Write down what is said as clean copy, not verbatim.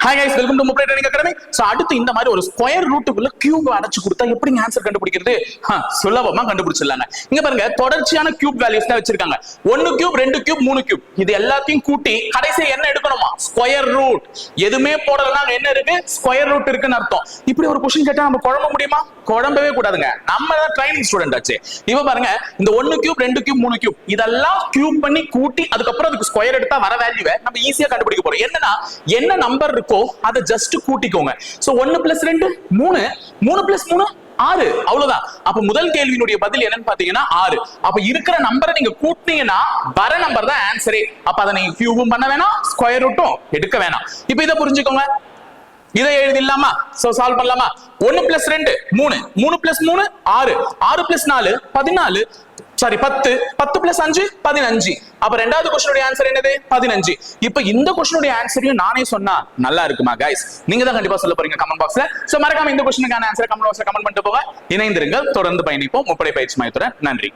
Hi guys, welcome to Mobile Training Academy. So அடுத்து இந்த மாதிரி ஒரு ஸ்கொயர் ரூட்டுக்குள்ள கியூப் அடைச்சு கொடுத்தா எப்படி ஆன்சர் கண்டுபிடிக்கிறது? சுலபமா கண்டுபிடிச்சிடலாங்க. இங்க பாருங்க, தொடர்ச்சியான கியூப் வேல்யூஸ் தான் வச்சிருக்காங்க. 1 கியூப், 2 கியூப், 3 கியூப். இது எல்லாத்தையும் கூட்டி கடைசியா என்ன எடுக்கணுமா? Square root. எதுமே போடலனா என்ன இருக்கு? ஸ்கொயர் ரூட் இருக்குன்னு அர்த்தம். இப்படி ஒரு क्वेश्चन கேட்டா நம்ம குழம்ப முடியுமா? குழம்பவே கூடாதுங்க. நம்ம தான் ட்ரைனிங் ஸ்டூடெண்ட் ஆச்சு. இவ பாருங்க, இந்த 1 கியூப், 2 கியூப், 3 கியூப் இதெல்லாம் கியூப் பண்ணி கூட்டி அதுக்கப்புறம் அதுக்கு ஸ்கொயர் எடுத்தா வர வேல்யூவை நம்ம ஈஸியா கண்டுபிடிக்க போறோம். என்னன்னா என்ன நம்பர் இருக்கோ அதை ஜஸ்ட் கூட்டிக்கோங்க. சோ 1 + 2 3, 3 + 3 6, அவ்வளவுதான். அப்ப முதல் கேள்வியினுடைய பதில் என்னன்னு பாத்தீங்கன்னா 6. அப்ப இருக்கிற நம்பரை நீங்க கூட்டினீங்கன்னா வர நம்பர் தான் ஆன்சரே. அப்ப அதை நீங்க கியூபும் பண்ண வேணாம், ஸ்கொயர் ரூட்டும் எடுக்க வேணாம். இப்ப இதை புரிஞ்சுக்கோங்க. இதை எழுதிடலாமா? சோ சால்வ் பண்ணலாமா? 1 + 2 3, 3 + 3 6, 6 + 4 14, சாரி 10, 10 + 5 15. அப்ப ரெண்டாவது क्वेश्चनோட ஆன்சர் என்னது? 15. இப்போ இந்த क्वेश्चनோட ஆன்சரையும் நானே சொன்னா நல்லா இருக்குமா गाइस? நீங்க தான் கண்டிப்பா சொல்ல போறீங்க கமெண்ட் பாக்ஸ்ல. சோ மறக்காம இந்த क्वेश्चनக்கான ஆன்சரை கமெண்ட் பாக்ஸ்ல கமெண்ட் பண்ணிட்டு போங்க. இணைந்திருங்கள், தொடர்ந்து பயணிப்போம் முப்படை பயிற்சி மையத்துடன். நன்றி.